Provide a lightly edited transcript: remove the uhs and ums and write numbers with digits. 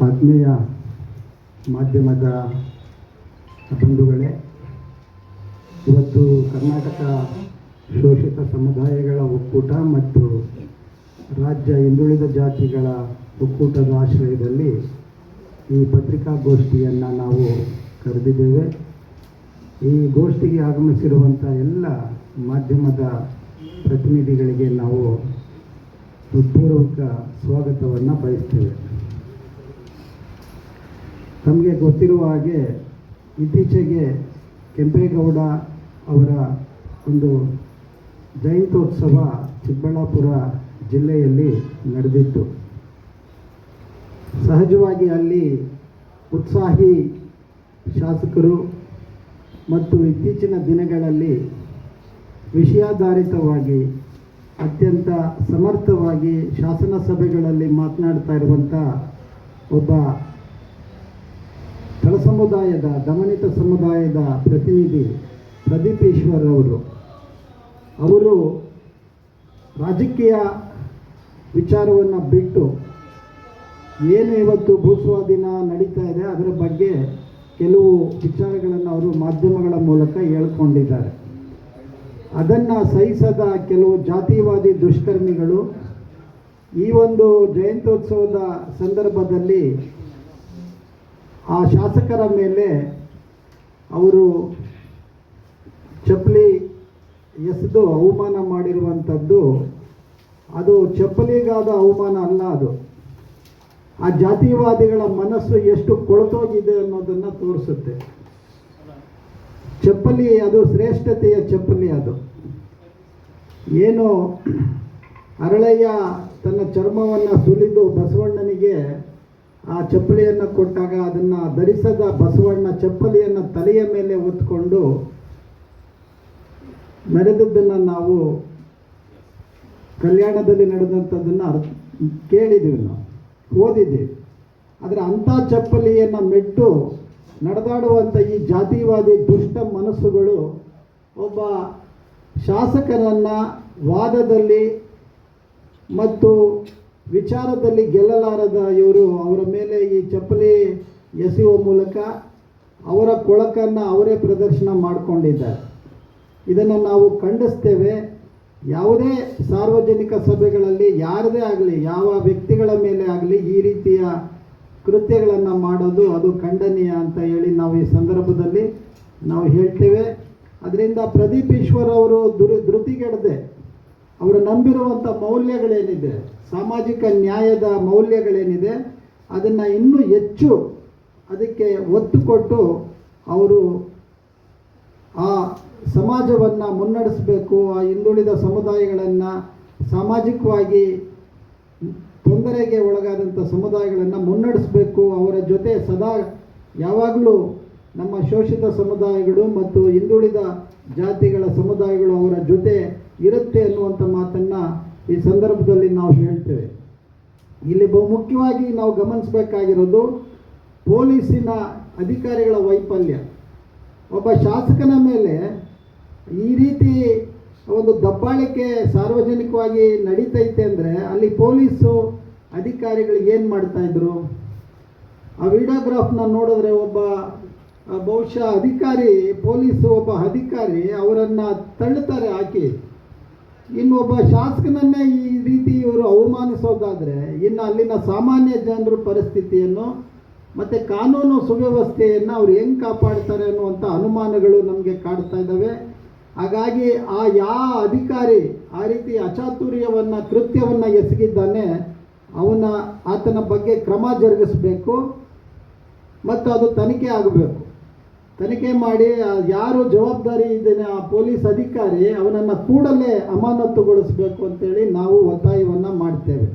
ಆತ್ಮೀಯ ಮಾಧ್ಯಮದ ಬಂಧುಗಳೇ, ಇವತ್ತು ಕರ್ನಾಟಕ ಶೋಷಿತ ಸಮುದಾಯಗಳ ಒಕ್ಕೂಟ ಮತ್ತು ರಾಜ್ಯ ಹಿಂದುಳಿದ ಜಾತಿಗಳ ಒಕ್ಕೂಟದ ಆಶ್ರಯದಲ್ಲಿ ಈ ಪತ್ರಿಕಾಗೋಷ್ಠಿಯನ್ನು ನಾವು ಕರೆದಿದ್ದೇವೆ. ಈ ಗೋಷ್ಠಿಗೆ ಆಗಮಿಸಿರುವಂಥ ಎಲ್ಲ ಮಾಧ್ಯಮದ ಪ್ರತಿನಿಧಿಗಳಿಗೆ ನಾವು ಹೃತ್ಪೂರ್ವಕ ಸ್ವಾಗತವನ್ನು ಬಯಸ್ತೇವೆ. ತಮಗೆ ಗೊತ್ತಿರುವ ಹಾಗೆ ಇತ್ತೀಚೆಗೆ ಕೆಂಪೇಗೌಡ ಅವರ ಒಂದು ಜಯಂತ್ಯೋತ್ಸವ ಚಿಕ್ಕಬಳ್ಳಾಪುರ ಜಿಲ್ಲೆಯಲ್ಲಿ ನಡೆದಿತ್ತು. ಸಹಜವಾಗಿ ಅಲ್ಲಿ ಉತ್ಸಾಹಿ ಶಾಸಕರು ಮತ್ತು ಇತ್ತೀಚಿನ ದಿನಗಳಲ್ಲಿ ವಿಷಯಾಧಾರಿತವಾಗಿ ಅತ್ಯಂತ ಸಮರ್ಥವಾಗಿ ಶಾಸನ ಸಭೆಗಳಲ್ಲಿ ಮಾತನಾಡ್ತಾ ಇರುವಂಥ ಒಬ್ಬ ತಳ ಸಮುದಾಯದ ದಮನಿತ ಸಮುದಾಯದ ಪ್ರತಿನಿಧಿ ಪ್ರದೀಪ್ ಈಶ್ವರ್ ಅವರು ರಾಜಕೀಯ ವಿಚಾರವನ್ನು ಬಿಟ್ಟು ಏನು ಇವತ್ತು ಭೂಸ್ವಾಧೀನ ನಡೀತಾ ಇದೆ ಅದರ ಬಗ್ಗೆ ಕೆಲವು ವಿಚಾರಗಳನ್ನು ಅವರು ಮಾಧ್ಯಮಗಳ ಮೂಲಕ ಹೇಳ್ಕೊಂಡಿದ್ದಾರೆ. ಅದನ್ನು ಸಹಿಸದ ಕೆಲವು ಜಾತಿವಾದಿ ದುಷ್ಕರ್ಮಿಗಳು ಈ ಒಂದು ಜಯಂತ್ಯೋತ್ಸವದ ಸಂದರ್ಭದಲ್ಲಿ ಆ ಶಾಸಕರ ಮೇಲೆ ಅವರು ಚಪ್ಪಲಿ ಎಸೆದು ಅವಮಾನ ಮಾಡಿರುವಂಥದ್ದು ಅದು ಚಪ್ಪಲಿಗಾದ ಅವಮಾನ ಅಲ್ಲ, ಅದು ಆ ಜಾತಿವಾದಿಗಳ ಮನಸ್ಸು ಎಷ್ಟು ಕೊಳತೋಗಿದೆ ಅನ್ನೋದನ್ನು ತೋರಿಸುತ್ತೆ. ಚಪ್ಪಲಿ ಅದು ಶ್ರೇಷ್ಠತೆಯ ಚಪ್ಪಲಿ. ಅದು ಏನು ಅರಳಯ್ಯ ತನ್ನ ಚರ್ಮವನ್ನು ಸುಲಿದು ಬಸವಣ್ಣನಿಗೆ ಆ ಚಪ್ಪಲಿಯನ್ನು ಕೊಟ್ಟಾಗ ಅದನ್ನು ಧರಿಸದ ಬಸವಣ್ಣ ಚಪ್ಪಲಿಯನ್ನು ತಲೆಯ ಮೇಲೆ ಹೊತ್ಕೊಂಡು ಮೆರೆದದ್ದನ್ನು ನಾವು ಕಲ್ಯಾಣದಲ್ಲಿ ನಡೆದಂಥದ್ದನ್ನು ಕೇಳಿದ್ದೀವಿ, ನಾವು ಓದಿದ್ದೀವಿ. ಆದರೆ ಅಂಥ ಚಪ್ಪಲಿಯನ್ನು ಮೆಟ್ಟು ನಡೆದಾಡುವಂಥ ಈ ಜಾತಿವಾದಿ ದುಷ್ಟ ಮನಸ್ಸುಗಳು ಒಬ್ಬ ಶಾಸಕರನ್ನು ವಾದದಲ್ಲಿ ಮತ್ತು ವಿಚಾರದಲ್ಲಿ ಗೆಲ್ಲಲಾರದ ಇವರು ಅವರ ಮೇಲೆ ಈ ಚಪ್ಪಲಿ ಎಸೆಯುವ ಮೂಲಕ ಅವರ ಕೊಳಕನ್ನು ಅವರೇ ಪ್ರದರ್ಶನ ಮಾಡಿಕೊಂಡಿದ್ದಾರೆ. ಇದನ್ನು ನಾವು ಖಂಡಿಸ್ತೇವೆ. ಯಾವುದೇ ಸಾರ್ವಜನಿಕ ಸಭೆಗಳಲ್ಲಿ ಯಾರದೇ ಆಗಲಿ, ಯಾವ ವ್ಯಕ್ತಿಗಳ ಮೇಲೆ ಆಗಲಿ ಈ ರೀತಿಯ ಕೃತ್ಯಗಳನ್ನು ಮಾಡೋದು ಅದು ಖಂಡನೀಯ ಅಂತ ಹೇಳಿ ನಾವು ಈ ಸಂದರ್ಭದಲ್ಲಿ ನಾವು ಹೇಳ್ತೇವೆ. ಅದರಿಂದ ಪ್ರದೀಪ್ ಈಶ್ವರ್ ಅವರು ಧೃತಿಗೆಡದೆ ಅವರು ನಂಬಿರುವಂಥ ಮೌಲ್ಯಗಳೇನಿದೆ, ಸಾಮಾಜಿಕ ನ್ಯಾಯದ ಮೌಲ್ಯಗಳೇನಿದೆ, ಅದನ್ನು ಇನ್ನೂ ಹೆಚ್ಚು ಅದಕ್ಕೆ ಒತ್ತು ಕೊಟ್ಟು ಅವರು ಆ ಸಮಾಜವನ್ನು ಮುನ್ನಡೆಸಬೇಕು, ಆ ಹಿಂದುಳಿದ ಸಮುದಾಯಗಳನ್ನು ಸಾಮಾಜಿಕವಾಗಿ ತೊಂದರೆಗೆ ಒಳಗಾದಂಥ ಸಮುದಾಯಗಳನ್ನು ಮುನ್ನಡೆಸಬೇಕು, ಅವರ ಜೊತೆ ಸದಾ ಯಾವಾಗಲೂ ನಮ್ಮ ಶೋಷಿತ ಸಮುದಾಯಗಳು ಮತ್ತು ಹಿಂದುಳಿದ ಜಾತಿಗಳ ಸಮುದಾಯಗಳು ಅವರ ಜೊತೆ ಇರುತ್ತೆ ಅನ್ನುವಂಥ ಮಾತನ್ನು ಈ ಸಂದರ್ಭದಲ್ಲಿ ನಾವು ಹೇಳ್ತೇವೆ. ಇಲ್ಲಿ ಬಹುಮುಖ್ಯವಾಗಿ ನಾವು ಗಮನಿಸಬೇಕಾಗಿರೋದು ಪೊಲೀಸಿನ ಅಧಿಕಾರಿಗಳ ವೈಫಲ್ಯ. ಒಬ್ಬ ಶಾಸಕನ ಮೇಲೆ ಈ ರೀತಿ ಒಂದು ದಬ್ಬಾಳಿಕೆ ಸಾರ್ವಜನಿಕವಾಗಿ ನಡೀತೈತೆ ಅಂದರೆ ಅಲ್ಲಿ ಪೊಲೀಸು ಅಧಿಕಾರಿಗಳು ಏನು ಮಾಡ್ತಾಯಿದ್ರು? ಆ ವಿಡಿಯೋಗ್ರಾಫ್ನ ನೋಡಿದ್ರೆ ಒಬ್ಬ ಬಹುಶಃ ಅಧಿಕಾರಿ, ಪೊಲೀಸು ಒಬ್ಬ ಅಧಿಕಾರಿ ಅವರನ್ನು ತಳ್ಳುತ್ತಾರೆ ಹಾಕಿ. ಇನ್ನು ಒಬ್ಬ ಶಾಸಕನನ್ನೇ ಈ ರೀತಿ ಇವರು ಅವಮಾನಿಸೋದಾದರೆ ಇನ್ನು ಅಲ್ಲಿನ ಸಾಮಾನ್ಯ ಜನರ ಪರಿಸ್ಥಿತಿಯನ್ನು ಮತ್ತು ಕಾನೂನು ಸುವ್ಯವಸ್ಥೆಯನ್ನು ಅವ್ರು ಹೆಂಗೆ ಕಾಪಾಡ್ತಾರೆ ಅನ್ನುವಂಥ ಅನುಮಾನಗಳು ನಮಗೆ ಕಾಡ್ತಾ ಇದ್ದಾವೆ. ಹಾಗಾಗಿ ಯಾವ ಅಧಿಕಾರಿ ಆ ರೀತಿ ಅಚಾತುರ್ಯವನ್ನು ಕೃತ್ಯವನ್ನು ಎಸಗಿದ್ದಾನೆ ಆತನ ಬಗ್ಗೆ ಕ್ರಮ ಜರುಗಿಸಬೇಕು ಮತ್ತು ಅದು ತನಿಖೆ ಆಗಬೇಕು. ತನಿಖೆ ಮಾಡಿ ಯಾರು ಜವಾಬ್ದಾರಿ ಇದ್ದಾನೆ ಆ ಪೊಲೀಸ್ ಅಧಿಕಾರಿ ಅವನನ್ನು ಕೂಡಲೇ ಅಮಾನತುಗೊಳಿಸಬೇಕು ಅಂತೇಳಿ ನಾವು ಒತ್ತಾಯವನ್ನು ಮಾಡ್ತೇವೆ.